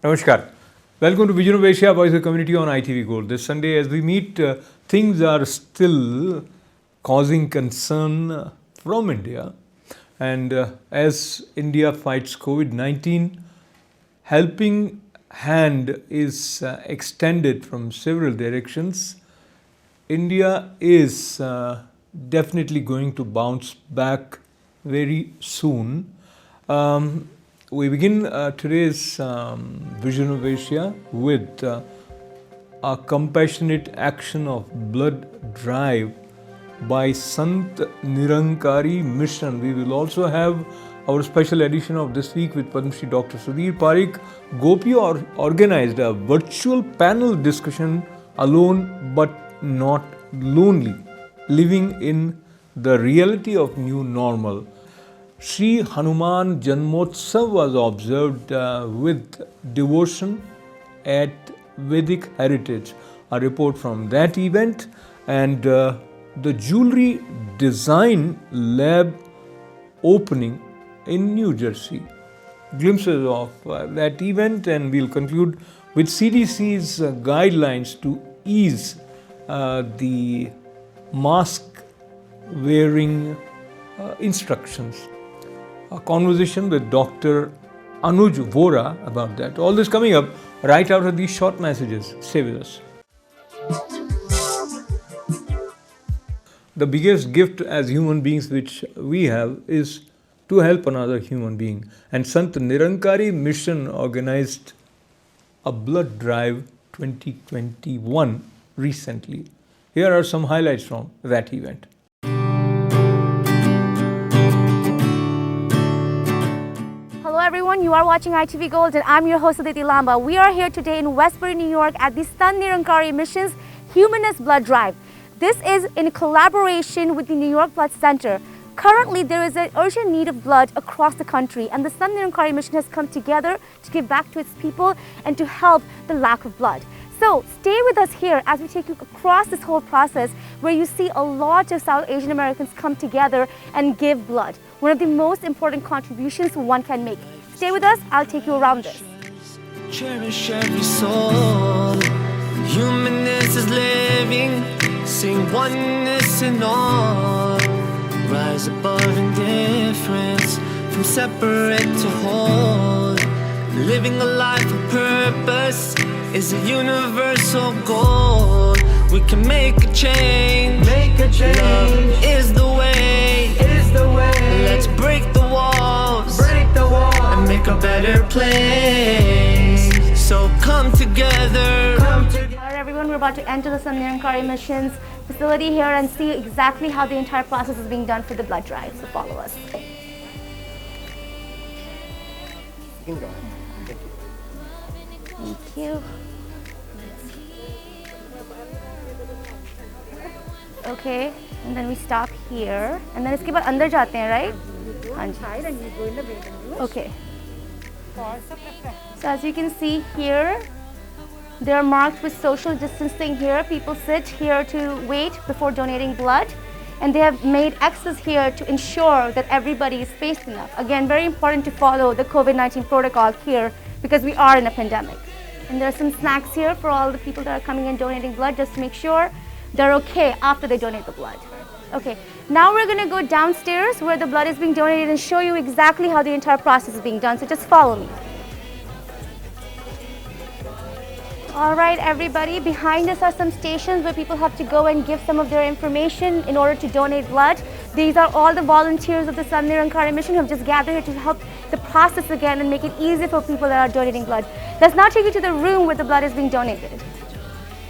Namaskar. Welcome to Vision of Asia, Voice of the Community on ITV Gold. This Sunday, as we meet, things are still causing concern from India. And as India fights COVID-19, helping hand is extended from several directions. India is definitely going to bounce back very soon. We begin today's Vision of Asia with a compassionate action of blood drive by Sant Nirankari mission. We will also have our special edition of this week with Padma Shri Dr. Sudhir. Parikh, GOPIO organized a virtual panel discussion, Alone but Not Lonely, living in the reality of new normal. Shri Hanuman Janamotsav was observed with devotion at Vedic Heritage. A report from that event, and the jewelry design lab opening in New Jersey. Glimpses of that event, and we'll conclude with CDC's guidelines to ease the mask wearing instructions. A conversation with Dr. Anuj Vohra about that. All this coming up right after these short messages. Stay with us. The biggest gift as human beings which we have is to help another human being. And Sant Nirankari mission organized a blood drive 2021 recently. Here are some highlights from that event. Hello everyone, you are watching ITV Gold and I'm your host Aditi Lamba. We are here today in Westbury, New York at the Sant Nirankari Mission's Humanness Blood Drive. This is in collaboration with the New York Blood Center. Currently, there is an urgent need of blood across the country, and the Sant Nirankari Mission has come together to give back to its people and to help the lack of blood. So stay with us here as we take you across this whole process where you see a lot of South Asian Americans come together and give blood. One of the most important contributions one can make. Stay with us, I'll take you around this. Cherish every soul. Humanness is living. Sing oneness in all. Rise above indifference. From separate to whole. Living a life of purpose is a universal goal. We can make a change. Love is the way. Let's break the walls. And make a better place. So come together. Alright everyone, we're about to enter the Sant Nirankari Mission's facility here and see exactly how the entire process is being done for the blood drive. So follow us. You can go. Thank you. Okay, and then we stop here, and then इसके बाद अंदर जाते हैं, right? हाँ जी. Okay. So as you can see here, they are marked with social distancing here. People sit here to wait before donating blood, and they have made X's here to ensure that everybody is spaced enough. Again, very important to follow the COVID-19 protocol here because we are in a pandemic. And there are some snacks here for all the people that are coming and donating blood just to make sure they're okay after they donate the blood. Okay, now we're going to go downstairs where the blood is being donated and show you exactly how the entire process is being done. So just follow me. All right, everybody, behind us are some stations where people have to go and give some of their information in order to donate blood. These are all the volunteers of the Sant Nirankari mission who have just gathered here to help the process again and make it easy for people that are donating blood. Let's now take you to the room where the blood is being donated.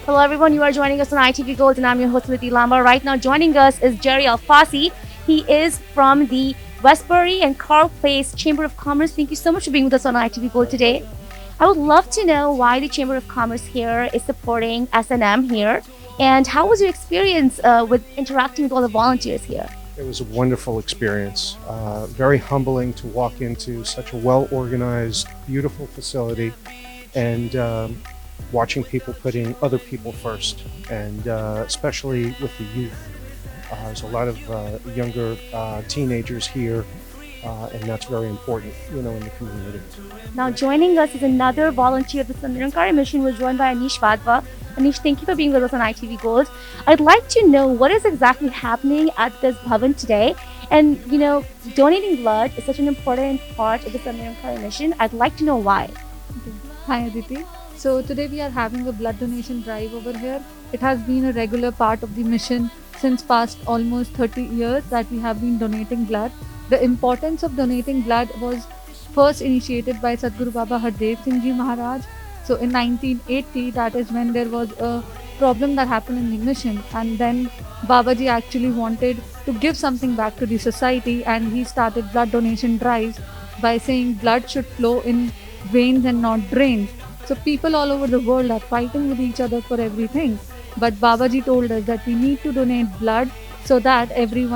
Hello everyone, you are joining us on ITV Gold and I'm your host Sudhir Lamba. Right now joining us is Jerry Alfasi. He is from the Westbury and Carl Place Chamber of Commerce. Thank you so much for being with us on ITV Gold today. I would love to know why the Chamber of Commerce here is supporting S&M here, and how was your experience with interacting with all the volunteers here? It was a wonderful experience. Very humbling to walk into such a well-organized, beautiful facility and watching people putting other people first, and especially with the youth. There's a lot of younger teenagers here, and that's very important, in the community. Now joining us is another volunteer of the Sant Nirankari mission. We're joined by Anish Padma. Anish, thank you for being with us on ITV Gold. I'd like to know what is exactly happening at this bhavan today. And donating blood is such an important part of the Sant Nirankari mission. I'd like to know why. Hi Aditi. So today we are having a blood donation drive over here. It has been a regular part of the mission since past almost 30 years that we have been donating blood. The importance of donating blood was first initiated by Sadhguru Baba Hardev Singh Ji Maharaj. So in 1980, that is when there was a problem that happened in the mission, and then Babaji actually wanted to give something back to the society, and he started blood donation drives by saying blood should flow in veins and not drains. So people all over the world are fighting with each other for everything, but Babaji told us that we need to donate blood so that every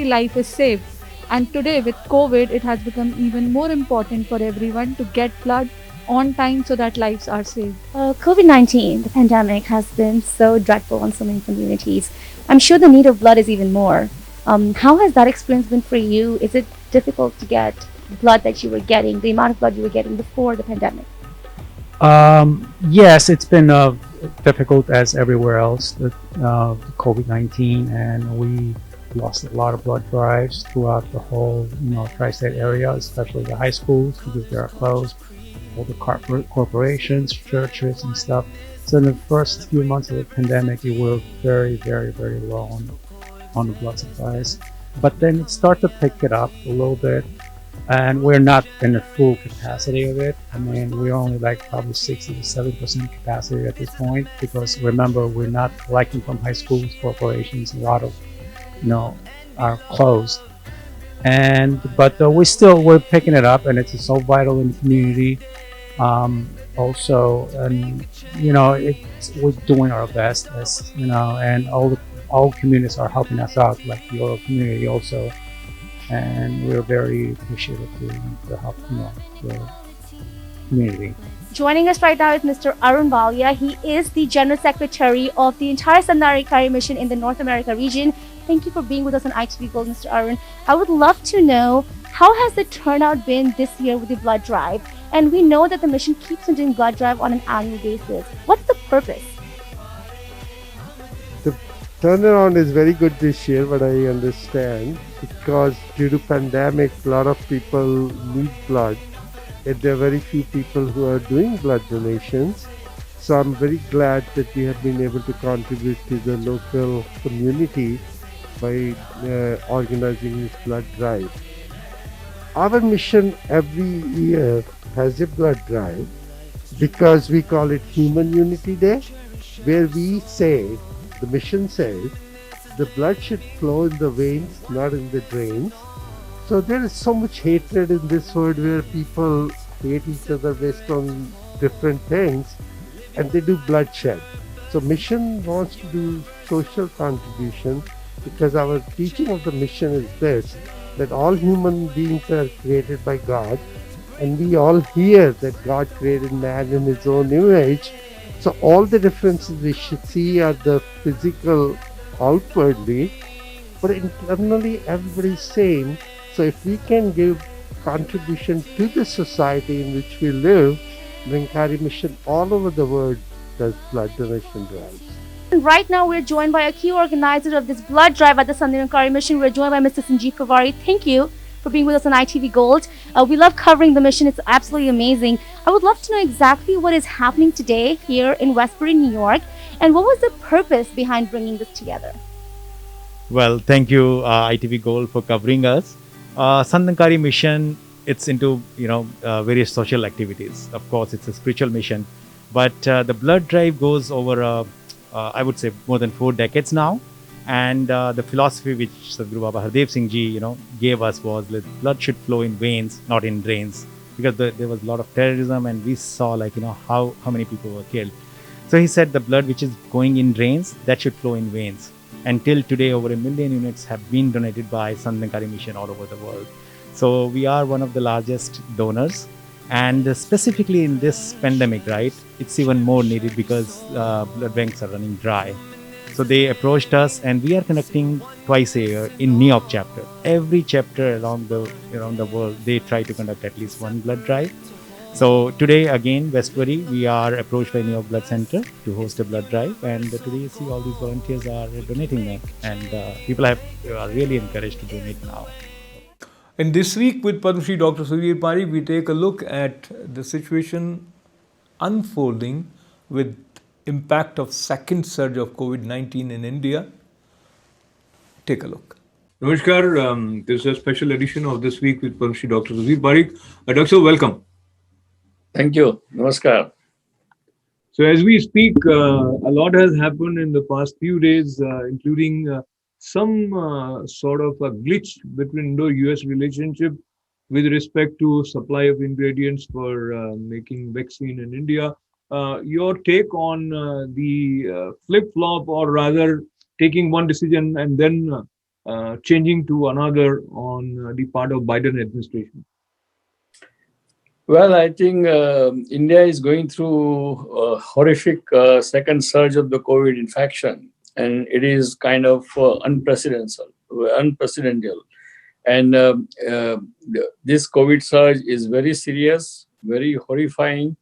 life is saved. And today with COVID, it has become even more important for everyone to get blood on time so that lives are saved. COVID-19, the pandemic, has been so dreadful on so many communities. I'm sure the need of blood is even more. How has that experience been for you? Is it difficult to get blood that you were getting, the amount of blood you were getting before the pandemic? Yes, it's been difficult as everywhere else with COVID-19, and we lost a lot of blood drives throughout the whole tri-state area, especially the high schools because they are closed, all the corporations, churches and stuff. So in the first few months of the pandemic, we were very, very, very low on the blood supplies. But then it started to pick it up a little bit, and we're not in the full capacity of it. I mean, we're only like probably 60 to 70% capacity at this point, because remember, we're not collecting from high schools, corporations, a lot of are closed, but we're picking it up, and it's so vital in the community. Also, and we're doing our best, and all communities are helping us out, like your community also, and we're very appreciative to help the community. Joining us right now is Mr. Arun Valia. He is the General Secretary of the entire Sant Nirankari mission in the North America region. Thank you for being with us on ITV Gold, Mr. Arun. I would love to know, how has the turnout been this year with the blood drive? And we know that the mission keeps on doing blood drive on an annual basis. What's the purpose? The turnaround is very good this year, but I understand because due to pandemic, a lot of people need blood, and there are very few people who are doing blood donations. So I'm very glad that we have been able to contribute to the local community by organizing this blood drive. Our mission every year has a blood drive because we call it Human Unity Day, where we say, the mission says, the blood should flow in the veins, not in the drains. So there is so much hatred in this world where people hate each other based on different things, and they do bloodshed. So mission wants to do social contribution, because our teaching of the mission is this, that all human beings are created by God, and we all hear that God created man in his own image. So all the differences we should see are the physical outwardly, but internally everybody's same. So if we can give contribution to the society in which we live, Nirankari mission all over the world does blood donation drives. Right now, we're joined by a key organizer of this blood drive at the Sant Nirankari mission. We're joined by Mr. Sanjeev Kavari. Thank you for being with us on ITV Gold. We love covering the mission. It's absolutely amazing. I would love to know exactly what is happening today here in Westbury, New York, and what was the purpose behind bringing this together? Well, thank you, ITV Gold, for covering us. Sant Nirankari mission, it's into various social activities. Of course, it's a spiritual mission, but the blood drive goes over, I would say, more than 4 decades now. And the philosophy which Sadhguru Baba Hardev Singh Ji, gave us was that blood should flow in veins, not in drains, because there was a lot of terrorism, and we saw how many people were killed. So he said the blood which is going in drains, that should flow in veins. Until today, over 1 million units have been donated by Sant Nirankari Mission all over the world. So we are one of the largest donors. And specifically in this pandemic, right, it's even more needed because blood banks are running dry. So they approached us, and we are conducting twice a year in New York chapter. Every chapter around the world, they try to conduct at least one blood drive. So today again, Westbury, we are approached by New York Blood Center to host a blood drive, and today you see all these volunteers are donating them, and people are really encouraged to donate now. In this week with Padma Shri Dr. Sudhir Parikh, we take a look at the situation unfolding with impact of second surge of COVID-19 in India. Take a look. Namaskar. This is a special edition of This Week with Padma Shri Dr. Sudhir Parikh. Doctor, welcome. Thank you. Namaskar. So as we speak, a lot has happened in the past few days, including some sort of a glitch between Indo-US relationship with respect to supply of ingredients for making vaccine in India. Your take on the flip-flop, or rather taking one decision and then changing to another on the part of Biden administration? Well, I think India is going through a horrific second surge of the COVID infection, and it is kind of unprecedented. And this COVID surge is very serious, very horrifying,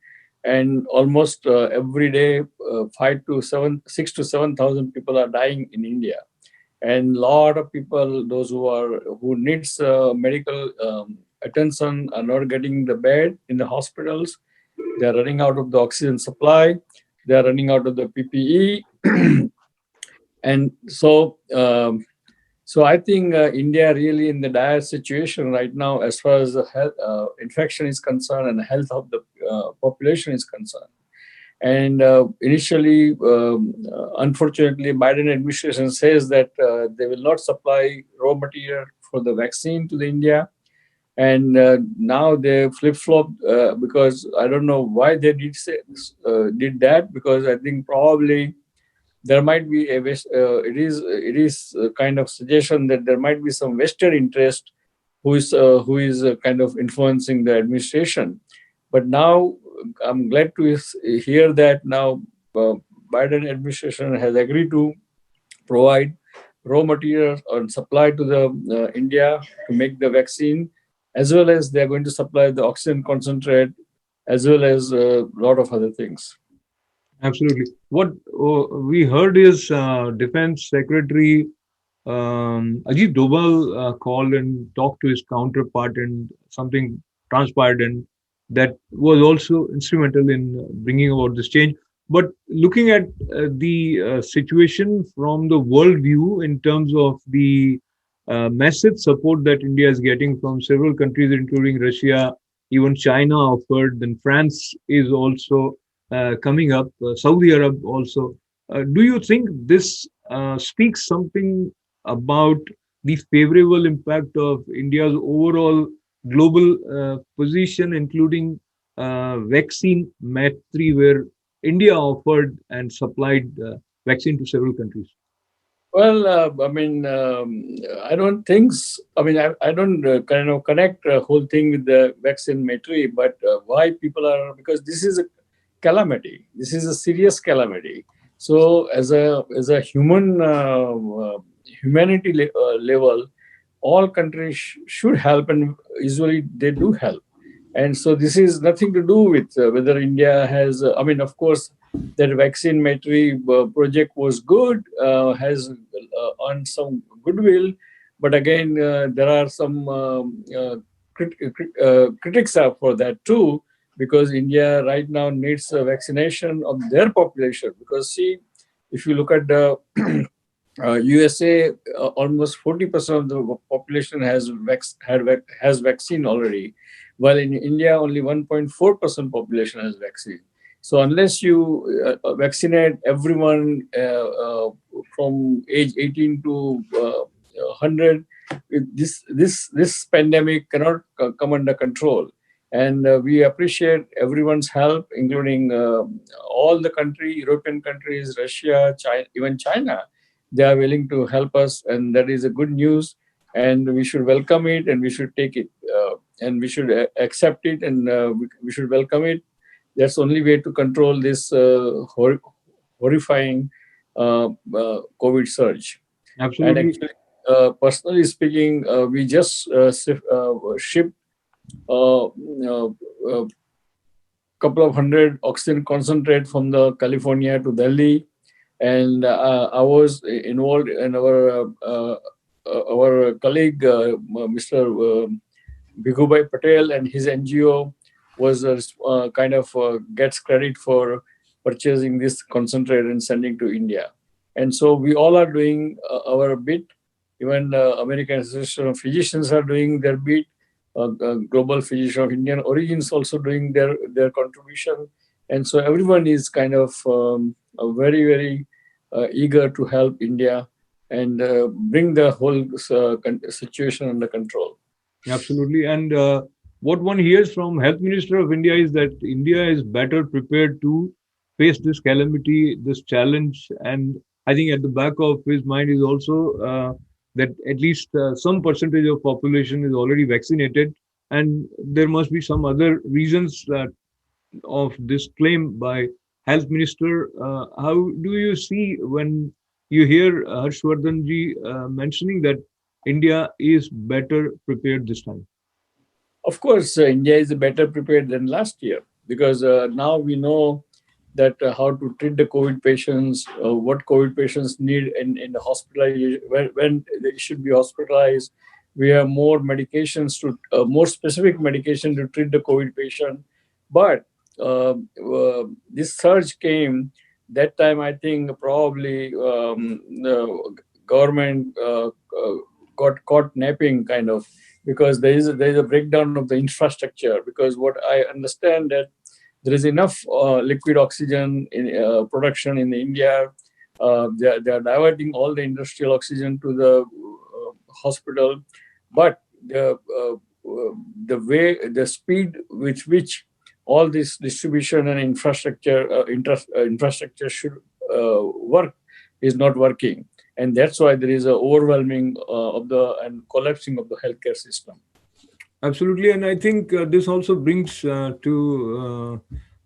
and almost every day, 6 to 7,000 people are dying in India, and a lot of people, those who needs medical attention, are not getting the bed in the hospitals. They are running out of the oxygen supply. They are running out of the PPE, and so I think India really in the dire situation right now as far as the health, infection is concerned and the health of the population is concerned. And initially, unfortunately, Biden administration says that they will not supply raw material for the vaccine to the India. And now they flip-flopped because I don't know why they did that, because I think probably there might be it is a kind of suggestion that there might be some Western interest who is kind of influencing the administration. But now I'm glad to hear that now Biden administration has agreed to provide raw materials and supply to the India to make the vaccine, as well as they're going to supply the oxygen concentrate, as well as a lot of other things. Absolutely. What we heard is Defense Secretary Ajit Doval called and talked to his counterpart, and something transpired, and that was also instrumental in bringing about this change. But looking at the situation from the world view in terms of the massive support that India is getting from several countries, including Russia, even China offered, then France is also coming up, Saudi Arab also. Do you think this speaks something about the favorable impact of India's overall global position, including vaccine mastery, where India offered and supplied vaccine to several countries? Well, I mean, I don't think. I don't kind of connect the whole thing with the vaccine mastery, but why people are, because this is a calamity. This is a serious calamity. So, as a humanity level, all countries should help, and usually they do help. And so this is nothing to do with whether India has, of course, that vaccine mastery project was good, has earned some goodwill. But again, there are some critics for that too, because India right now needs a vaccination of their population. Because see, if you look at the USA, almost 40% of the population has vaccine already, while in India only 1.4% population has vaccine. So unless you vaccinate everyone from age 18 to 100, this pandemic cannot come under control. And we appreciate everyone's help, including all the European countries, Russia, China, even China. They are willing to help us, and that is a good news. And we should welcome it, and we should take it, and we should accept it, and we should welcome it. That's the only way to control this horrifying COVID surge. And Absolutely. actually, personally speaking, we just shipped a couple of hundred oxygen concentrate from the California to Delhi, and I was involved in our colleague Mr. Bhigubai Patel and his NGO was gets credit for purchasing this concentrate and sending to India. And so we all are doing our bit. Even American Association of Physicians are doing their bit. Global Physician of Indian Origins also doing their contribution. And so everyone is kind of very, very eager to help India and bring the whole situation under control. Absolutely. And what one hears from Health Minister of India is that India is better prepared to face this calamity, this challenge. And I think at the back of his mind is also that at least some percentage of population is already vaccinated. And there must be some other reasons that of this claim by Health Minister. How do you see when you hear Harshvardhanji mentioning that India is better prepared this time? Of course, India is better prepared than last year because now we know that how to treat the COVID patients, what COVID patients need in the hospital, when they should be hospitalized. We have more medications more specific medication to treat the COVID patient. But this surge came that time. I think probably the government got caught napping kind of, because there is a breakdown of the infrastructure. Because what I understand that there is enough liquid oxygen in production in India. They are diverting all the industrial oxygen to the hospital, but the speed with which all this distribution and infrastructure should work is not working, and that's why there is a overwhelming and collapsing of the healthcare system. Absolutely, and I think this also brings to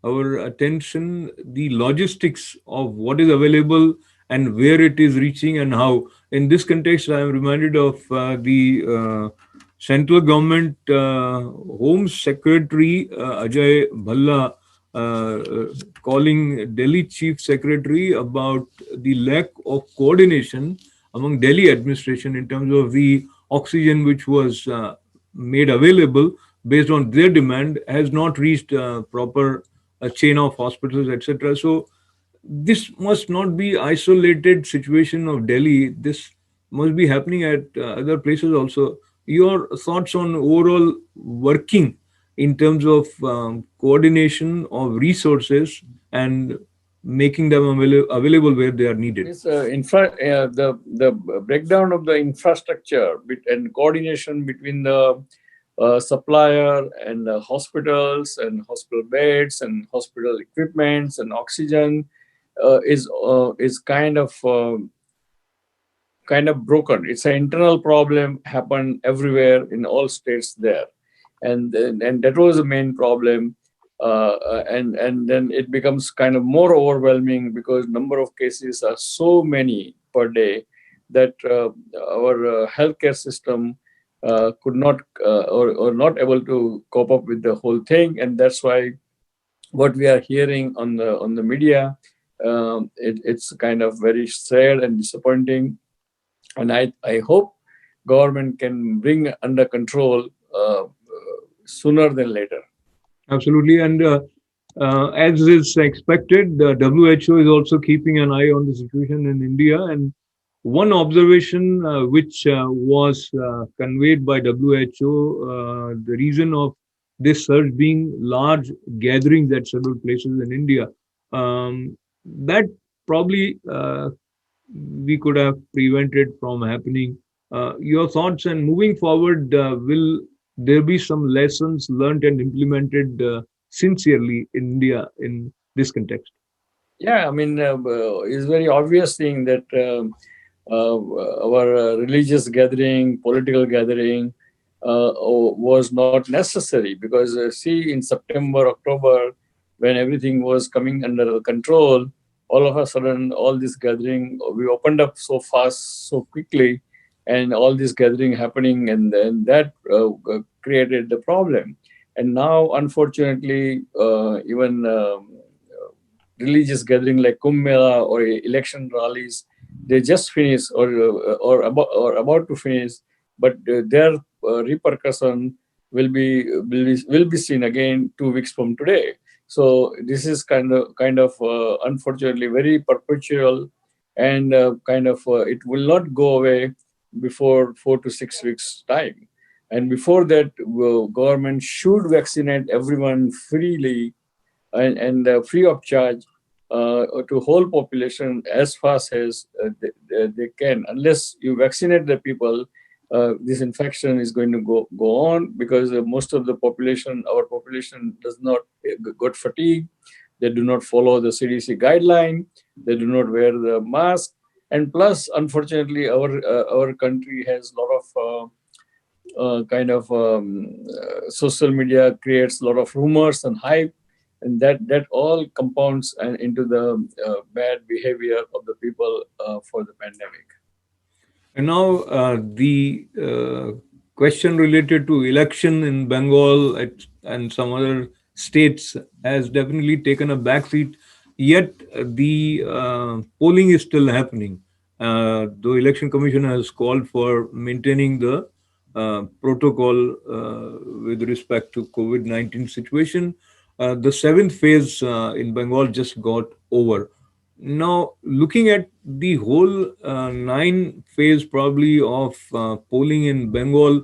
our attention the logistics of what is available and where it is reaching and how. In this context, I am reminded of the central government Home Secretary Ajay Bhalla calling Delhi Chief Secretary about the lack of coordination among Delhi administration in terms of the oxygen which was made available based on their demand has not reached proper chain of hospitals, etc. So this must not be isolated situation of Delhi. This must be happening at other places also. Your thoughts on overall working in terms of coordination of resources and making them available where they are needed? This, the breakdown of the infrastructure and coordination between the supplier and the hospitals and hospital beds and hospital equipments and oxygen is kind of broken. It's an internal problem, happened everywhere in all states there, and that was the main problem. And then it becomes kind of more overwhelming because number of cases are so many per day that our healthcare system could not or not able to cope up with the whole thing. And that's why what we are hearing on the media, it's kind of very sad and disappointing. And I hope government can bring under control sooner than later. Absolutely. And as is expected, the WHO is also keeping an eye on the situation in India. And one observation which was conveyed by WHO, the reason of this surge being large gatherings at several places in India, that probably we could have prevented from happening. Your thoughts, and moving forward, will there be some lessons learned and implemented sincerely in India in this context? Yeah, I mean, it's very obvious thing that our religious gathering, political gathering was not necessary because see, in September, October, when everything was coming under control, all of a sudden, all this gathering, we opened up so fast, so quickly, and all this gathering happening, and then that created the problem. And now, unfortunately, even religious gathering like Kumbh Mela or election rallies, they just finished or about to finish, but their repercussion will be seen again 2 weeks from today. So this is kind of unfortunately very perpetual, and it will not go away before 4 to 6 weeks time. And before that, government should vaccinate everyone freely and free of charge to whole population as fast as they can. Unless you vaccinate the people, this infection is going to go on because most of the population, our population, does not got fatigue. They do not follow the CDC guideline. They do not wear the mask, and plus, unfortunately, our country has a lot of social media creates a lot of rumors and hype, and that all compounds into the bad behavior of the people for the pandemic. And now the question related to election in Bengal and some other states has definitely taken a backseat. Yet the polling is still happening. The election commission has called for maintaining the protocol with respect to COVID-19 situation. The seventh phase in Bengal just got over. Now, looking at the whole nine phase probably of polling in Bengal,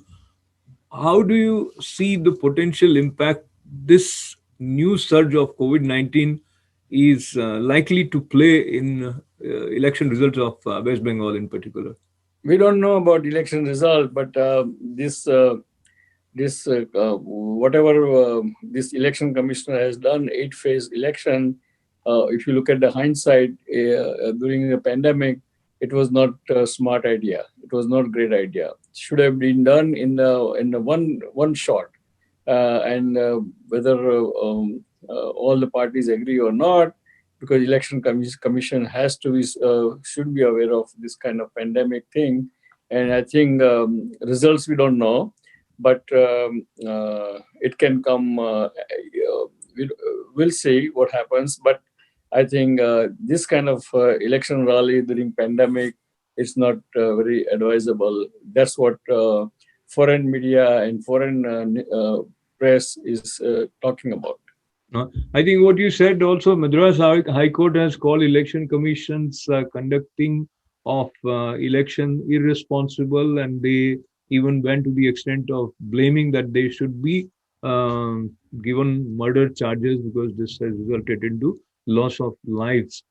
how do you see the potential impact this new surge of COVID-19 is likely to play in election results of West Bengal in particular? We don't know about election result, but this whatever this election commissioner has done, 8 phase election. If you look at the hindsight during the pandemic, it was not a smart idea. It was not a great idea. It should have been done in the one shot, and whether all the parties agree or not, because election commission has to be should be aware of this kind of pandemic thing. And I think results we don't know, but it can come. We'll see what happens. But I think this kind of election rally during pandemic is not very advisable. That's what foreign media and foreign press is talking about. I think what you said also, Madras High Court has called election commissions conducting of election irresponsible, and they even went to the extent of blaming that they should be given murder charges because this has resulted into loss of lives.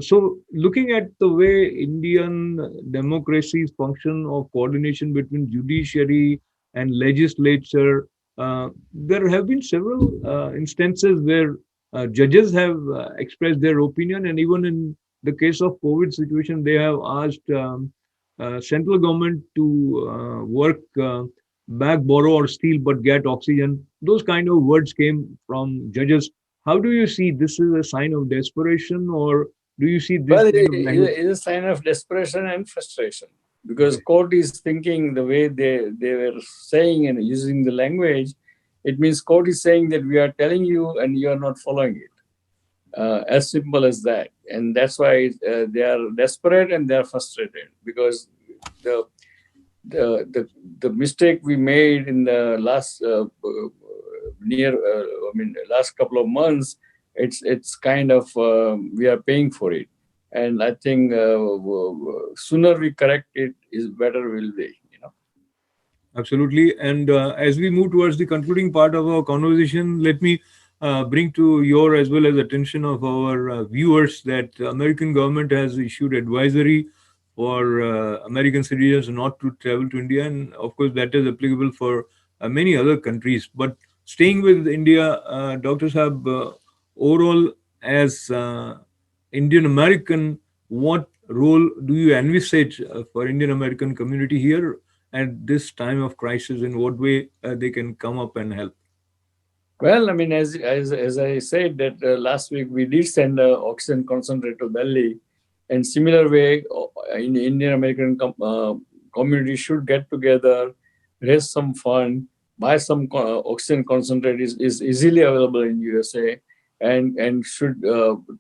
So looking at the way Indian democracies function of coordination between judiciary and legislature, there have been several instances where judges have expressed their opinion, and even in the case of COVID situation, they have asked central government to work back, borrow or steal, but get oxygen. Those kind of words came from judges. How do you see this is a sign of desperation, or do you see this? Well, it is a sign of desperation and frustration, because court is thinking the way they were saying and using the language. It means court is saying that we are telling you and you are not following it. As simple as that. And that's why they are desperate and they are frustrated, because the mistake we made in the last last couple of months, it's kind of we are paying for it. And I think sooner we correct it, is better will be. Absolutely. And as we move towards the concluding part of our conversation, let me bring to your as well as attention of our viewers that the American government has issued advisory for American citizens not to travel to India, and of course that is applicable for many other countries. But staying with India, doctors have overall as Indian American, what role do you envisage for Indian American community here at this time of crisis? In what way they can come up and help? Well, I mean, as I said that last week we did send oxygen concentrate to Delhi, and similar way, in Indian American community should get together, raise some fund, buy some oxygen concentrate is easily available in USA, and should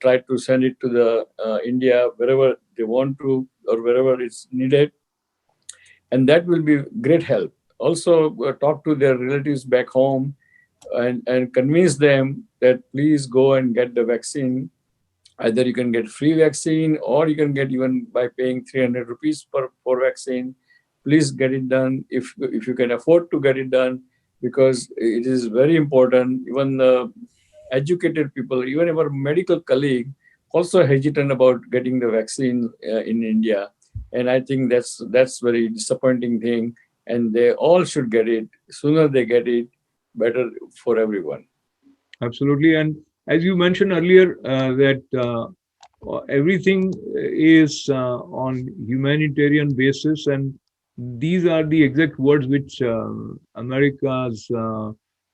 try to send it to the India wherever they want to or wherever it's needed, and that will be great help. Also, talk to their relatives back home and convince them that please go and get the vaccine. Either you can get free vaccine or you can get even by paying 300 rupees for vaccine. Please get it done if you can afford to get it done, because it is very important. Even the educated people, even our medical colleague, also hesitant about getting the vaccine in India, and I think that's very disappointing thing. And they all should get it. Sooner they get it, better for everyone. Absolutely. And as you mentioned earlier, that everything is on humanitarian basis, and these are the exact words which America's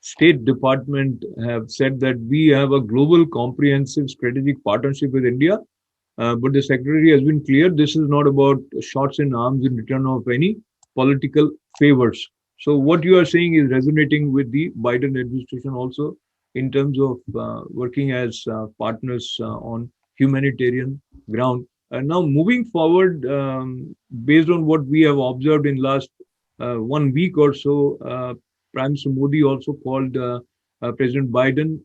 State Department have said, that we have a global comprehensive strategic partnership with India. But the secretary has been clear, this is not about shots in arms in return of any political favors. So what you are saying is resonating with the Biden administration also, in terms of working as partners on humanitarian ground. Now, moving forward, based on what we have observed in last 1 week or so, Prime Minister Modi also called President Biden.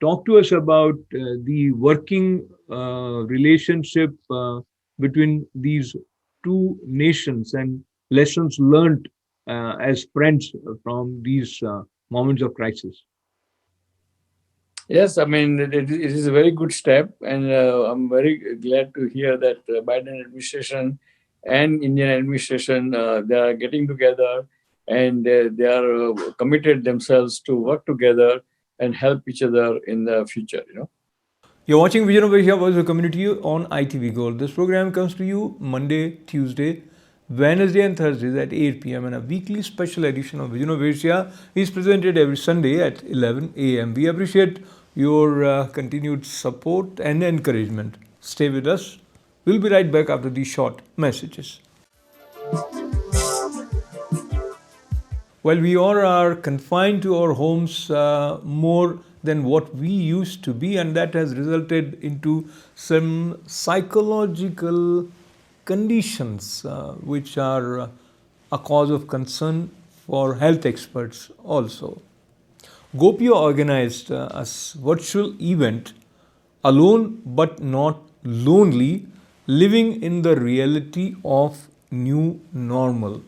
Talk to us about the working relationship between these two nations and lessons learned as friends from these moments of crisis. Yes, I mean, it is a very good step, and I'm very glad to hear that Biden administration and Indian administration, they are getting together, and they are committed themselves to work together and help each other in the future. You're watching Vision of Asia Voice of Community on ITV Gold. This program comes to you Monday, Tuesday, Wednesday and Thursdays at 8 p.m. and a weekly special edition of Vision of Asia is presented every Sunday at 11 a.m. We appreciate your continued support and encouragement. Stay with us. We'll be right back after these short messages. Well, we all are confined to our homes more than what we used to be, and that has resulted into some psychological conditions which are a cause of concern for health experts also. GOPIO organized a virtual event, Alone but Not Lonely, Living in the Reality of New Normal.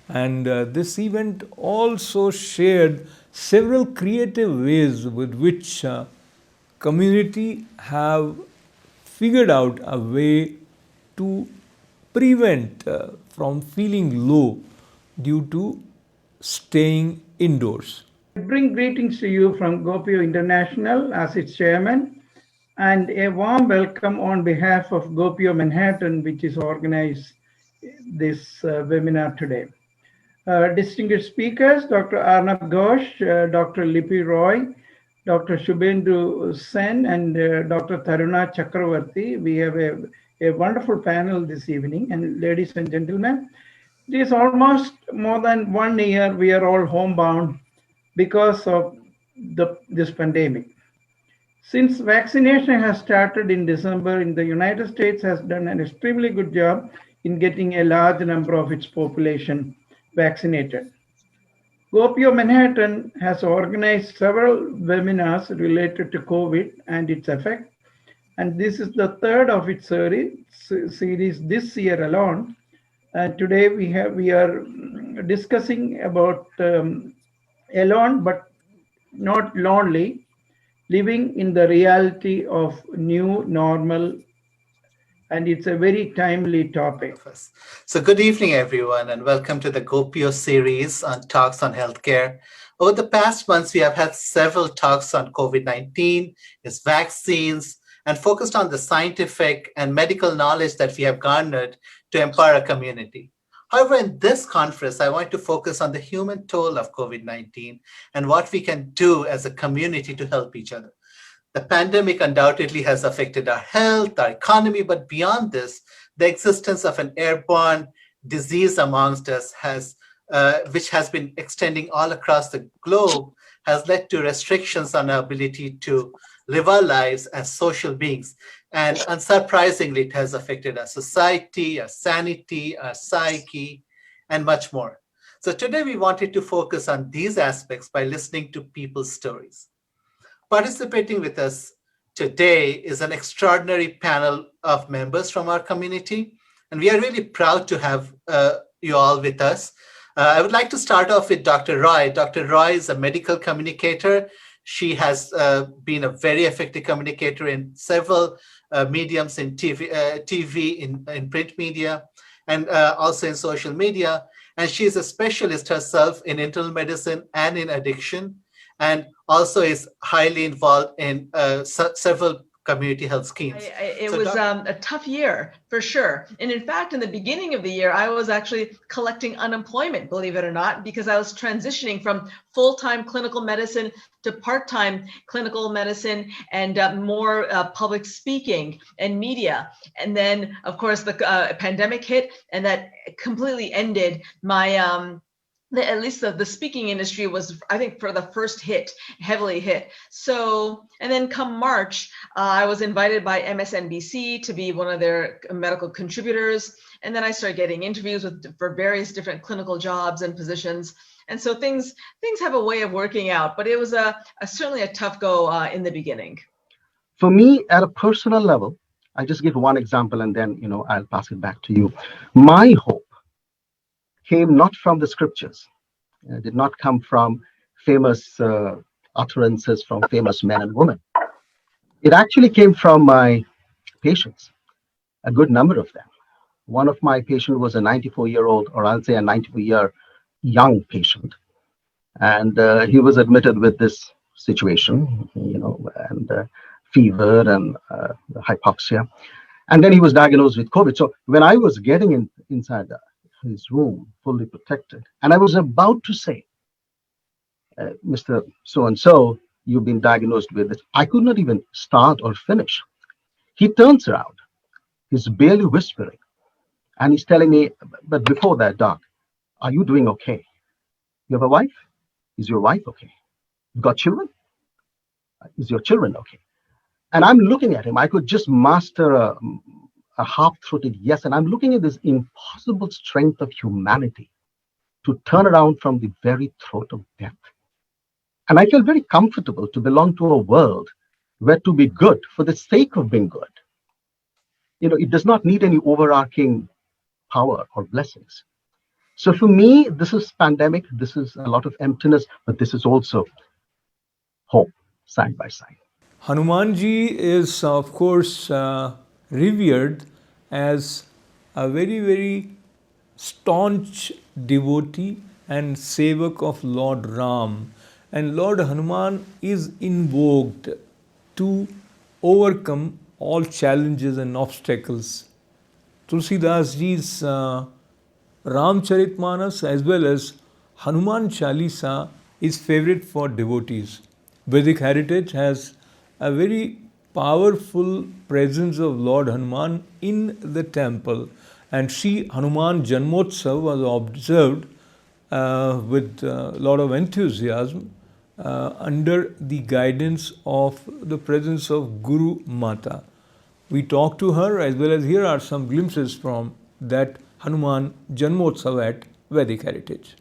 And this event also shared several creative ways with which community have figured out a way to prevent from feeling low due to staying indoors. I bring greetings to you from GOPIO International as its chairman, and a warm welcome on behalf of GOPIO Manhattan, which is organized this webinar today. Distinguished speakers, Dr. Arnab Ghosh, Dr. Lipi Roy, Dr. Shubhendu Sen, and Dr. Taruna Chakravarti. We have a wonderful panel this evening. And ladies and gentlemen, it is almost more than 1 year we are all homebound because of this pandemic. Since vaccination has started in December, in the United States has done an extremely good job in getting a large number of its population vaccinated. GOPIO Manhattan has organized several webinars related to COVID and its effect. And this is the third of its series this year alone. And today we are discussing about alone but not lonely, living in the reality of new normal, and it's a very timely topic. So good evening, everyone, and welcome to the GOPIO series on talks on healthcare. Over the past months, we have had several talks on COVID-19, its vaccines, and focused on the scientific and medical knowledge that we have garnered to empower our community. However, in this conference, I want to focus on the human toll of COVID-19 and what we can do as a community to help each other. The pandemic undoubtedly has affected our health, our economy, but beyond this, the existence of an airborne disease amongst us which has been extending all across the globe, has led to restrictions on our ability to live our lives as social beings. And unsurprisingly, it has affected our society, our sanity, our psyche, and much more. So today we wanted to focus on these aspects by listening to people's stories. Participating with us today is an extraordinary panel of members from our community, and we are really proud to have you all with us. I would like to start off with Dr. Roy. Dr. Roy is a medical communicator. She has been a very effective communicator in several mediums in TV, in print media, and also in social media. And she is a specialist herself in internal medicine and in addiction, and also is highly involved in several community health schemes. It was a tough year, for sure. And in fact, in the beginning of the year, I was actually collecting unemployment, believe it or not, because I was transitioning from full-time clinical medicine to part-time clinical medicine and more public speaking and media. And then, of course, the pandemic hit, and that completely ended my at least the speaking industry was, I think, for the first heavily hit. So, and then come March, I was invited by MSNBC to be one of their medical contributors. And then I started getting interviews for various different clinical jobs and positions. And so things have a way of working out, but it was certainly a tough go in the beginning. For me, at a personal level, I just give one example and then, I'll pass it back to you. My hope came not from the scriptures. It did not come from famous utterances from famous men and women. It actually came from my patients, a good number of them. One of my patients was a 94-year-old, or I'll say a 94-year young patient. And he was admitted with this situation, and fever and hypoxia. And then he was diagnosed with COVID. So when I was getting inside his room, fully protected, and I was about to say, Mr. So-and-so, you've been diagnosed with it, I could not even start or finish. He turns around, he's barely whispering, and he's telling me, but before that, doc, are you doing okay? You have a wife? Is your wife okay? You got children? Is your children okay? And I'm looking at him. I could just master a half-throated yes, and I'm looking at this impossible strength of humanity to turn around from the very throat of death. And I feel very comfortable to belong to a world where to be good for the sake of being good, it does not need any overarching power or blessings. So for me, this is pandemic, this is a lot of emptiness, but this is also hope side by side. Hanumanji is, of course, revered as a very, very staunch devotee and sevak of Lord Ram. And Lord Hanuman is invoked to overcome all challenges and obstacles. Tulsidas ji's Ramcharitmanas as well as Hanuman Chalisa is favorite for devotees. Vedic heritage has a very powerful presence of Lord Hanuman in the temple, and Shri Hanuman Janamotsav was observed with a lot of enthusiasm under the guidance of the presence of Guru Mata. We talked to her, as well as here are some glimpses from that Hanuman Janamotsav at Vedic Heritage.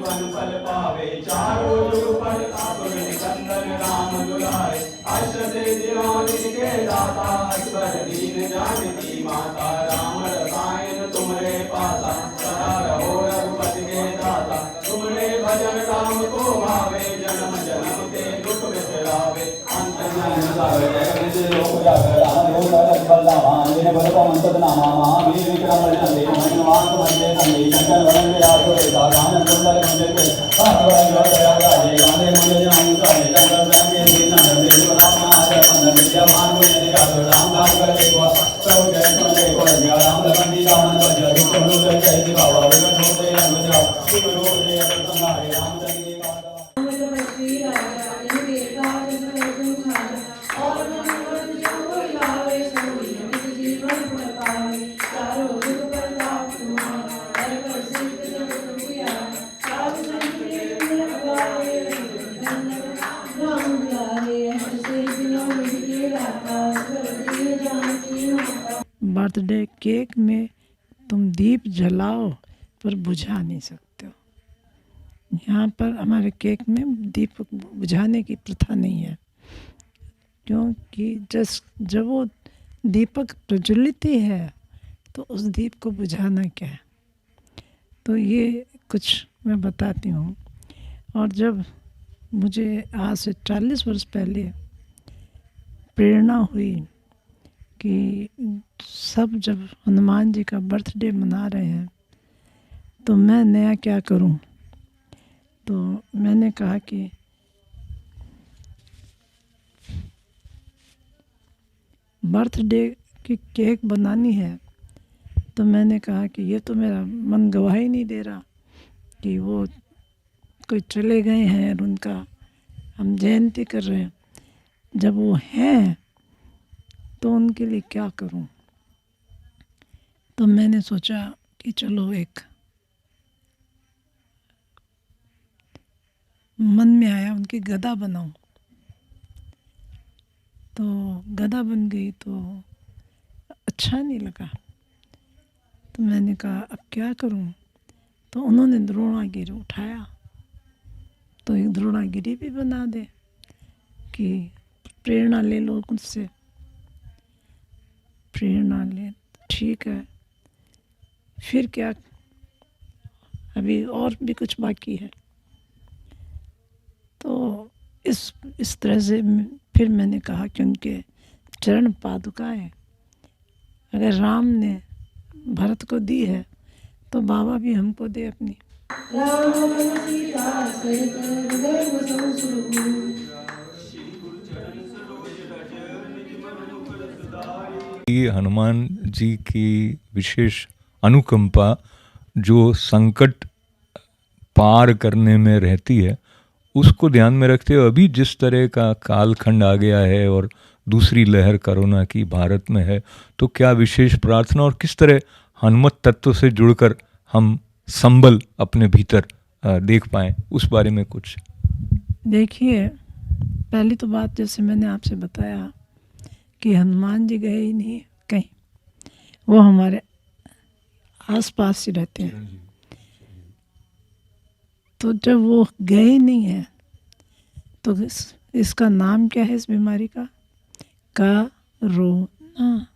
जीवन फल पावे, चारों जुग प्रताप निकंदन राम दुलारे, अष्ट सिद्धियों के दाता, असवर दीन जानकी माता, राम रसायन तुमरे पासा, सदा रहो रघुपति के दाता, तुमरे भजन राम को भावे, जन्म जन्म के दुख बिसरावे, अंत जन्म सब जगत लोक जागरण हो तरत बलवान, जिन्हें बल पवन तद नामा महावीर विक्रम नंदे, हनुमान मंदिर नंदे, शंकर वरण विराजो रेता, गानन कुंडल मंदिर के पास वरण जो दया गाजे, गाने मुझे जाऊं गाने, शंकर वरण के दिन नंदे, राम आदर मंदन, जवान को यदि जातो, राम दास कर देखो, प्रभु जय तुम देखो, राम लखन जी रामन बजा, विष्णु जय जय दिखावा, विकट हो जय रंग जाओ, शिव रो जय संहारे, रामचंद्र के बर्थडे केक में तुम दीप जलाओ पर बुझा नहीं सकते हो। यहाँ पर हमारे केक में दीप बुझाने की प्रथा नहीं है, क्योंकि जब वो दीपक प्रज्वलित ही है तो उस दीप को बुझाना क्या है। तो ये कुछ मैं बताती हूँ। और जब मुझे आज से 40 वर्ष पहले प्रेरणा हुई कि सब जब हनुमान जी का बर्थडे मना रहे हैं तो मैं नया क्या करूं, तो मैंने कहा कि बर्थडे की केक बनानी है। तो मैंने कहा कि ये तो मेरा मन गवाही नहीं दे रहा कि वो कोई चले गए हैं और उनका हम जयंती कर रहे हैं। जब वो हैं तो उनके लिए क्या करूं। तो मैंने सोचा कि चलो एक मन में आया उनकी गदा बनाऊं। तो गदा बन गई तो अच्छा नहीं लगा। तो मैंने कहा अब क्या करूं। तो उन्होंने द्रोणागिरी उठाया, तो एक द्रोणागिरी भी बना दे कि प्रेरणा ले लो मुझसे। प्रेरणा ले, ठीक है, फिर क्या, अभी और भी कुछ बाकी है। तो इस तरह से फिर मैंने कहा कि उनके चरण पादुकाएं अगर राम ने भरत को दी है तो बाबा भी हमको दे अपनी। हनुमान जी की विशेष अनुकंपा जो संकट पार करने में रहती है, उसको ध्यान में रखते हुए अभी जिस तरह का कालखंड आ गया है और दूसरी लहर कोरोना की भारत में है, तो क्या विशेष प्रार्थना और किस तरह हनुमत तत्व से जुड़कर हम संबल अपने भीतर देख पाएं, उस बारे में कुछ। देखिए, पहली तो बात जैसे मैंने आपसे बताया कि हनुमान जी गए ही नहीं कहीं, वो हमारे आसपास ही रहते हैं। तो जब वो गए ही नहीं है तो इसका नाम क्या है इस बीमारी का? कोरोना।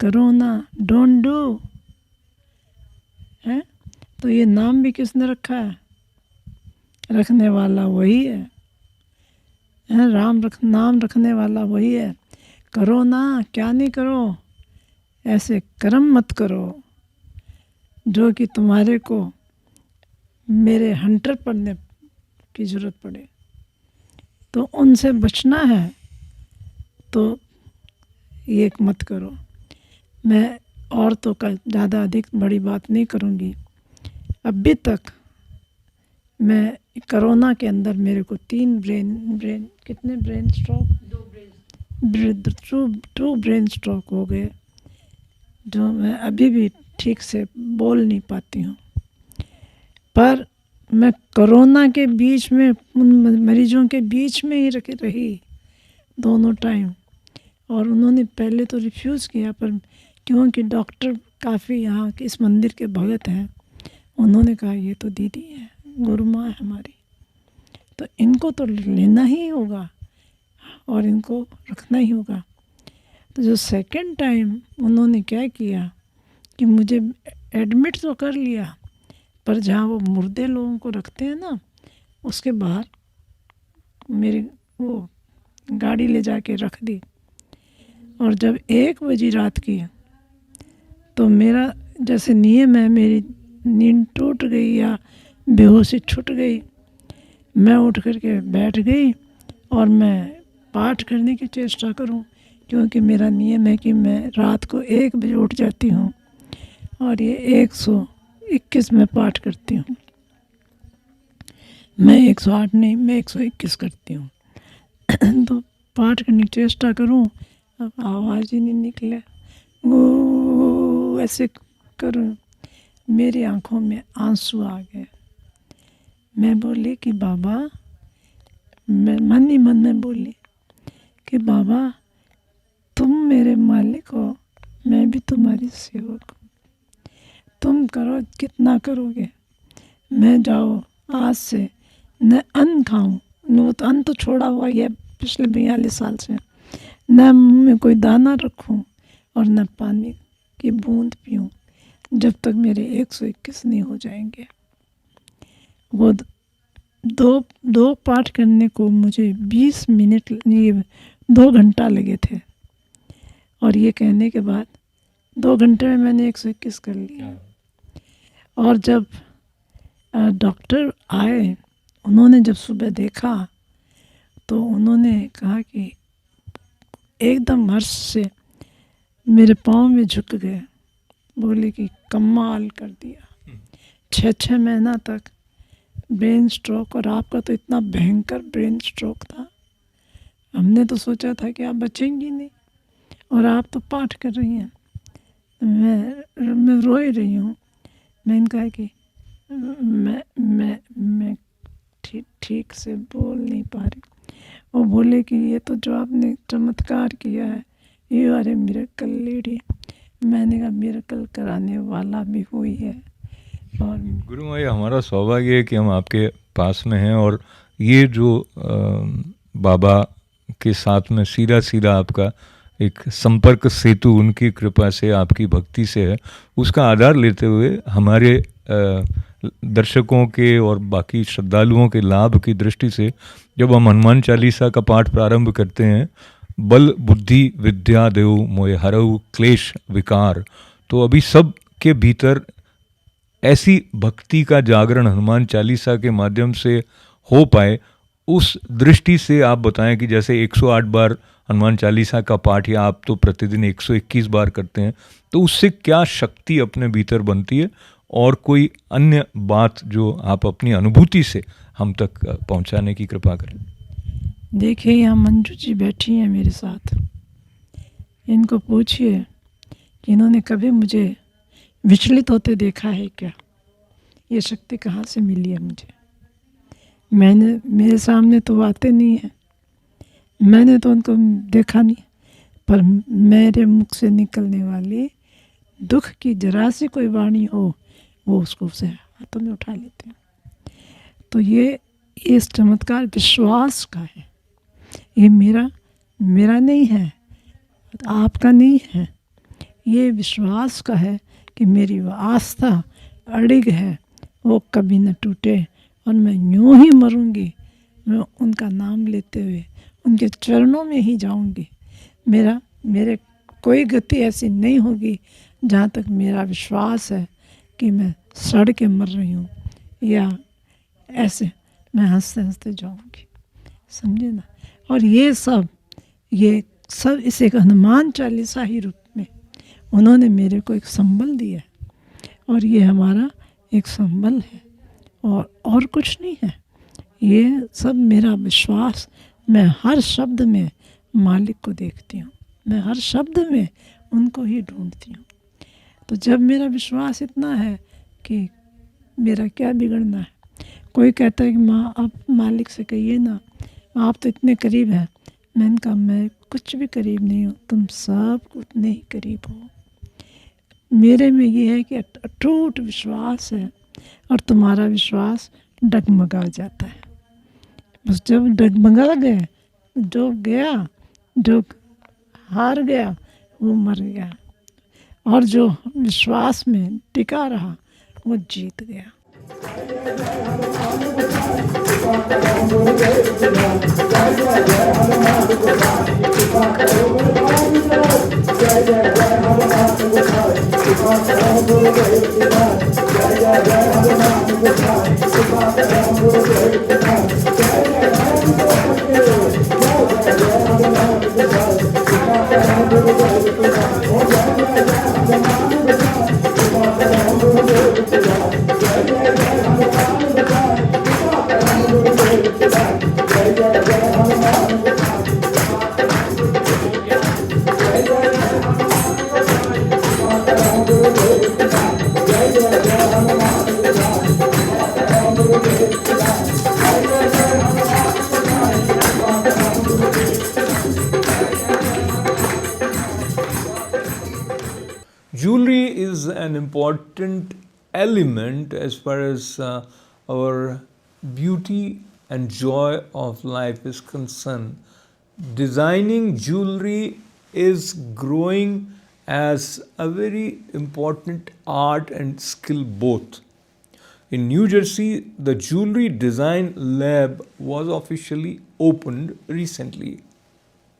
कोरोना, डोंट डू है। तो ये नाम भी किसने रखा है? रखने वाला वही है, नाम रखने वाला वही है। करो ना, क्या नहीं करो, ऐसे कर्म मत करो जो कि तुम्हारे को मेरे हंटर पड़ने की ज़रूरत पड़े। तो उनसे बचना है तो ये मत करो। मैं औरतों का ज़्यादा अधिक बड़ी बात नहीं करूँगी। अभी तक मैं कोरोना के अंदर मेरे को 3 कितने ब्रेन स्ट्रोक, 2 ब्रेन स्ट्रोक हो गए, जो मैं अभी भी ठीक से बोल नहीं पाती हूँ। पर मैं कोरोना के बीच में उन मरीजों के बीच में ही रही दोनों टाइम। और उन्होंने पहले तो रिफ्यूज़ किया, पर क्योंकि डॉक्टर काफ़ी यहाँ के इस मंदिर के भगत हैं, उन्होंने कहा ये तो दीदी है, गुरु माँ है हमारी, तो इनको तो लेना ही होगा और इनको रखना ही होगा। तो जो सेकंड टाइम उन्होंने क्या किया कि मुझे एडमिट तो कर लिया, पर जहाँ वो मुर्दे लोगों को रखते हैं ना, उसके बाहर मेरी वो गाड़ी ले जाके रख दी। और जब 1 बजे रात की, तो मेरा जैसे नियम है, मेरी नींद टूट गई या बेहोशी छूट गई, मैं उठ करके बैठ गई और मैं पाठ करने की चेष्टा करूं, क्योंकि मेरा नियम है कि मैं रात को 1 बजे उठ जाती हूं और ये 121 में पाठ करती हूँ। मैं 108 नहीं, मैं 121 करती हूँ। तो पाठ करने की चेष्टा करूँ, अब आवाज़ ही नहीं निकले, वो ऐसे करूँ, मेरी आंखों में आंसू आ गए। मैं बोली कि बाबा, मैं मन ही मन में बोली कि बाबा तुम मेरे मालिक हो, मैं भी तुम्हारी सेवक हूँ, तुम करो कितना करोगे, मैं जाओ आज से न अन्न खाऊं, न तो अन्न तो छोड़ा हुआ है पिछले 42 साल से, न मुँह में कोई दाना रखूं और न पानी की बूंद पीऊं, जब तक मेरे 121 नहीं हो जाएंगे। वो दो पाठ करने को मुझे 20 मिनट, ये 2 घंटा लगे थे, और ये कहने के बाद 2 घंटे में मैंने 121 कर लिया। और जब डॉक्टर आए, उन्होंने जब सुबह देखा तो उन्होंने कहा कि एकदम हर्ष से मेरे पाँव में झुक गए, बोले कि कमाल कर दिया, 6 महीना तक ब्रेन स्ट्रोक, और आपका तो इतना भयंकर ब्रेन स्ट्रोक था, हमने तो सोचा था कि आप बचेंगी नहीं, और आप तो पाठ कर रही हैं। मैं रोई रही हूँ। मैंने कहा कि मैं ठीक से बोल नहीं पा रही। वो बोले कि ये तो जो आपने चमत्कार किया है, ये अरे मिरेकल लेडी। मैंने कहा मिरेकल कराने वाला भी हुई है। और गुरु माँ, ये हमारा सौभाग्य है कि हम आपके पास में हैं, और ये जो बाबा के साथ में सीधा सीधा आपका एक संपर्क सेतु उनकी कृपा से, आपकी भक्ति से है, उसका आधार लेते हुए हमारे दर्शकों के और बाकी श्रद्धालुओं के लाभ की दृष्टि से जब हम हनुमान चालीसा का पाठ प्रारंभ करते हैं, बल बुद्धि विद्या देव मोय हरऊ क्लेश विकार, तो अभी सब के भीतर ऐसी भक्ति का जागरण हनुमान चालीसा के माध्यम से हो पाए, उस दृष्टि से आप बताएं कि जैसे 108 बार हनुमान चालीसा का पाठ या आप तो प्रतिदिन 121 बार करते हैं, तो उससे क्या शक्ति अपने भीतर बनती है, और कोई अन्य बात जो आप अपनी अनुभूति से हम तक पहुंचाने की कृपा करें। देखिए, यहाँ मंजू जी बैठी हैं मेरे साथ, इनको पूछिए कि इन्होंने कभी मुझे विचलित होते देखा है क्या? ये शक्ति कहाँ से मिली है मुझे? मेरे सामने तो आते नहीं है, मैंने तो उनको देखा नहीं, पर मेरे मुख से निकलने वाली दुख की जरा सी कोई वाणी हो, वो उसको उसे हाथों में उठा लेते हैं। तो ये इस चमत्कार विश्वास का है, ये मेरा नहीं है, आपका नहीं है, ये विश्वास का है कि मेरी वो आस्था अड़िग है, वो कभी न टूटे, और मैं यूं ही मरूंगी, मैं उनका नाम लेते हुए उनके चरणों में ही जाऊंगी। मेरे कोई गति ऐसी नहीं होगी जहाँ तक मेरा विश्वास है कि मैं सड़ के मर रही हूँ, या ऐसे मैं हंसते हंसते जाऊंगी, समझे ना। और ये सब इस एक हनुमान चालीसा ही रूप में उन्होंने मेरे को एक संबल दिया है, और ये हमारा एक संबल है, और कुछ नहीं है। ये सब मेरा विश्वास, मैं हर शब्द में मालिक को देखती हूँ, मैं हर शब्द में उनको ही ढूंढती हूँ। तो जब मेरा विश्वास इतना है कि मेरा क्या बिगड़ना है। कोई कहता है कि माँ आप मालिक से कहिए ना, आप तो इतने करीब हैं। मैंने कहा मैं कुछ भी करीब नहीं हूँ, तुम सब उतने ही करीब हो। मेरे में ये है कि अटूट विश्वास है, और तुम्हारा विश्वास डगमगा जाता है। बस जब डगमगा गए, जो गया, जो हार गया वो मर गया, और जो विश्वास में टिका रहा वो जीत गया। Jewelry is an important element as far as our beauty and joy of life is concerned. Designing jewelry is growing as a very important art and skill both. In New Jersey, the Jewelry Design Lab was officially opened recently.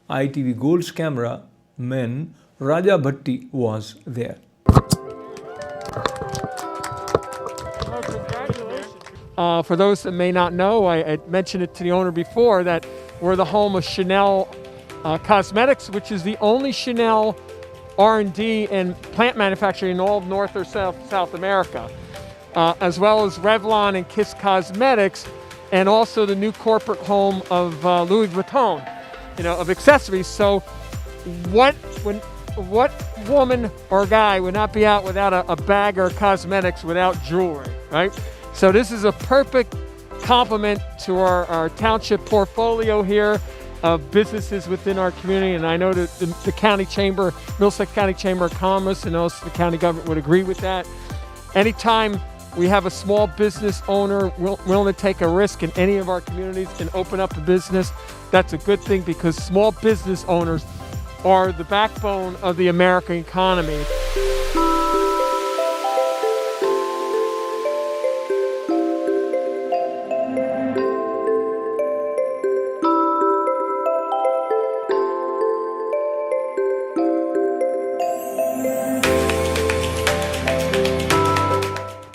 ITV Gold's camera man Raja Bhatti was there. For those that may not know, I mentioned it to the owner before that we're the home of Chanel Cosmetics, which is the only Chanel R&D and plant manufacturing in all of North or South America, as well as Revlon and Kiss Cosmetics, and also the new corporate home of Louis Vuitton, of accessories. So what woman or guy would not be out without a bag or cosmetics without jewelry, right? So this is a perfect complement to our township portfolio here of businesses within our community. And I know that the county chamber, Middlesex County Chamber of Commerce, and also the county government would agree with that. Anytime we have a small business owner willing to take a risk in any of our communities and open up a business, that's a good thing, because small business owners are the backbone of the American economy.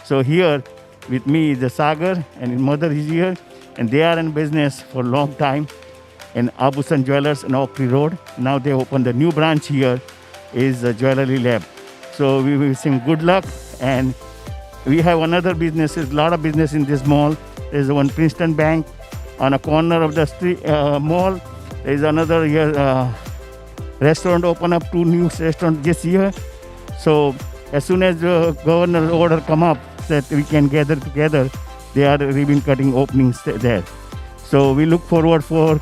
So here with me is the Sagar, and his mother is here, and they are in business for a long time in Abusan Jewelers in Oakley Road. Now they opened the new branch here, is the Jewelry Lab. So we wish him good luck, and we have another business, a lot of business in this mall. There's one Princeton Bank on a corner of the street mall. There's another here restaurant, open up 2 new restaurants this year. So as soon as the governor's order come up that we can gather together, they are ribbon cutting openings there. So we look forward for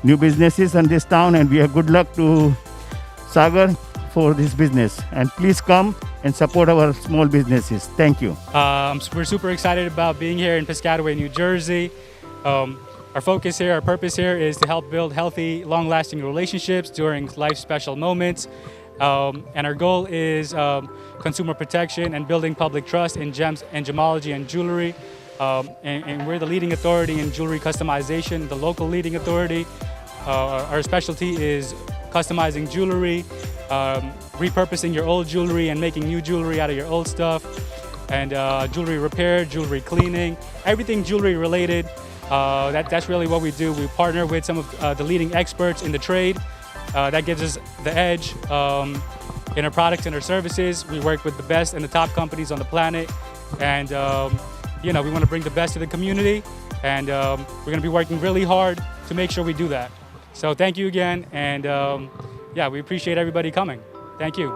new businesses in this town, and we have good luck to Sagar for this business. And please come and support our small businesses. Thank you. We're super excited about being here in Piscataway, New Jersey. Our focus here, our purpose here is to help build healthy, long-lasting relationships during life's special moments. And our goal is consumer protection and building public trust in gems and gemology and jewelry. And we're the leading authority in jewelry customization, the local leading authority. Our specialty is customizing jewelry, repurposing your old jewelry and making new jewelry out of your old stuff, and jewelry repair, jewelry cleaning, everything jewelry related. That's really what we do. We partner with some of the leading experts in the trade. That gives us the edge in our products and our services. We work with the best and the top companies on the planet, and we want to bring the best to the community, and we're going to be working really hard to make sure we do that. So thank you again, and we appreciate everybody coming. Thank you.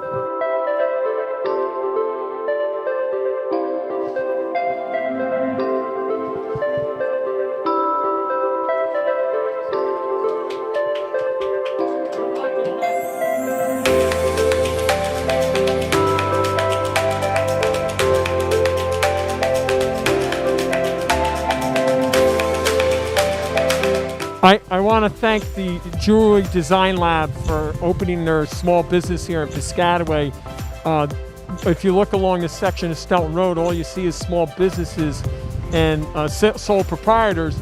I want to thank the Jewelry Design Lab for opening their small business here in Piscataway. If you look along this section of Stelton Road, all you see is small businesses and sole proprietors,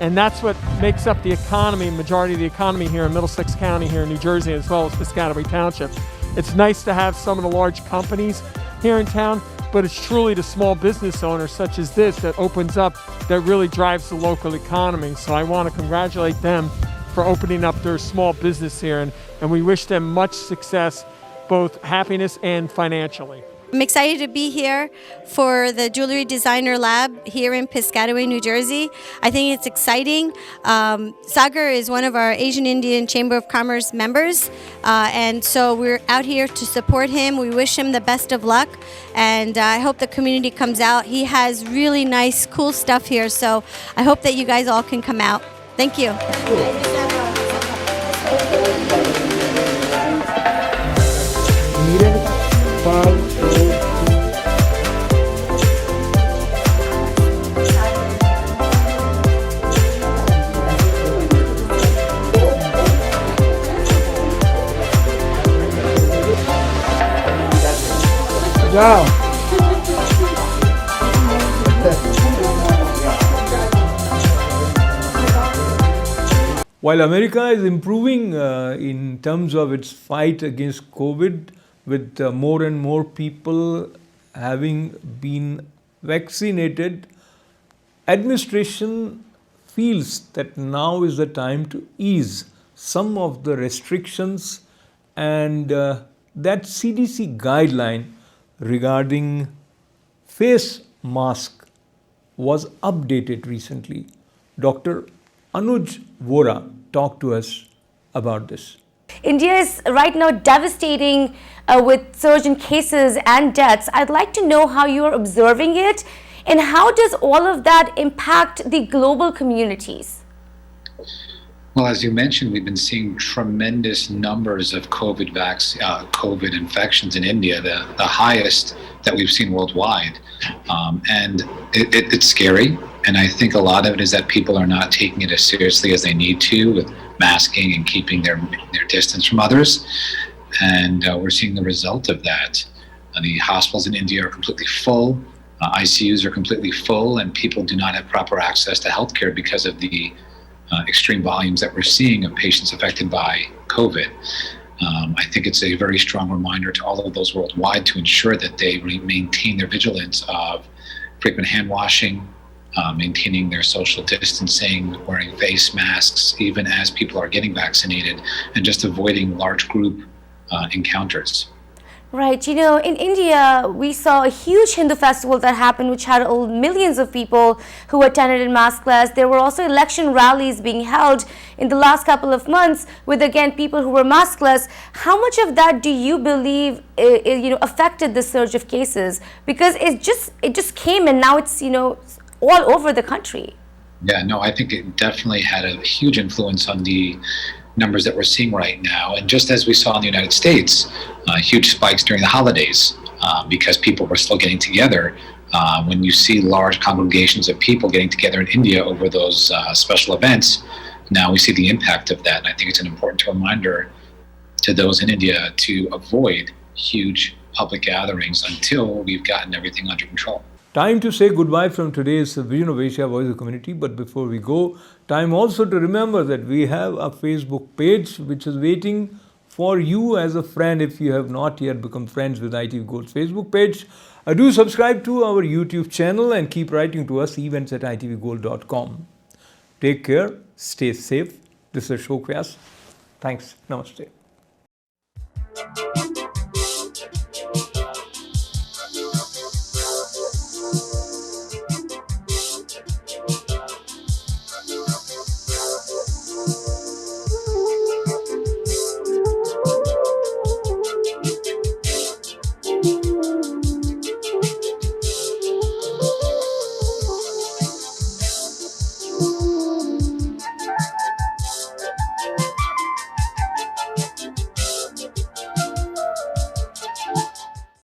and that's what makes up the economy, majority of the economy here in Middlesex County, here in New Jersey, as well as Piscataway Township. It's nice to have some of the large companies here in town, but it's truly the small business owners such as this that opens up, that really drives the local economy. So I want to congratulate them for opening up their small business here, and we wish them much success, both happiness and financially. I'm excited to be here for the Jewelry Designer Lab here in Piscataway, New Jersey. I think it's exciting. Sagar is one of our Asian Indian Chamber of Commerce members, and so we're out here to support him. We wish him the best of luck, and I hope the community comes out. He has really nice, cool stuff here, so I hope that you guys all can come out. Thank you. Wow. While America is improving in terms of its fight against COVID, with more and more people having been vaccinated, administration feels that now is the time to ease some of the restrictions, and that CDC guideline regarding face mask was updated recently. Dr. Anuj Vohra talked to us about this. India is right now devastating with surge in cases and deaths. I'd like to know how you're observing it, and how does all of that impact the global communities? Well, as you mentioned, we've been seeing tremendous numbers of COVID infections in India, the highest that we've seen worldwide. And it's scary. And I think a lot of it is that people are not taking it as seriously as they need to, with masking and keeping their distance from others. And we're seeing the result of that. The hospitals in India are completely full. ICUs are completely full, and people do not have proper access to healthcare because of the extreme volumes that we're seeing of patients affected by COVID. I think it's a very strong reminder to all of those worldwide to ensure that they maintain their vigilance of frequent hand washing, maintaining their social distancing, wearing face masks, even as people are getting vaccinated, and just avoiding large group encounters. Right. You know, in India, we saw a huge Hindu festival that happened, which had millions of people who attended in maskless. There were also election rallies being held in the last couple of months with, again, people who were maskless. How much of that do you believe, affected the surge of cases? Because it just came, and now it's, all over the country. Yeah, no, I think it definitely had a huge influence on the numbers that we're seeing right now. And just as we saw in the United States, huge spikes during the holidays because people were still getting together. When you see large congregations of people getting together in India over those special events, now we see the impact of that. And I think it's an important reminder to those in India to avoid huge public gatherings until we've gotten everything under control. Time to say goodbye from today's Vision of Asia Voice of the Community. But before we go, time also to remember that we have a Facebook page which is waiting for you as a friend if you have not yet become friends with ITV Gold's Facebook page. Do subscribe to our YouTube channel and keep writing to us, events@itvgold.com. Take care, stay safe. This is Ashok Vyas. Thanks. Namaste.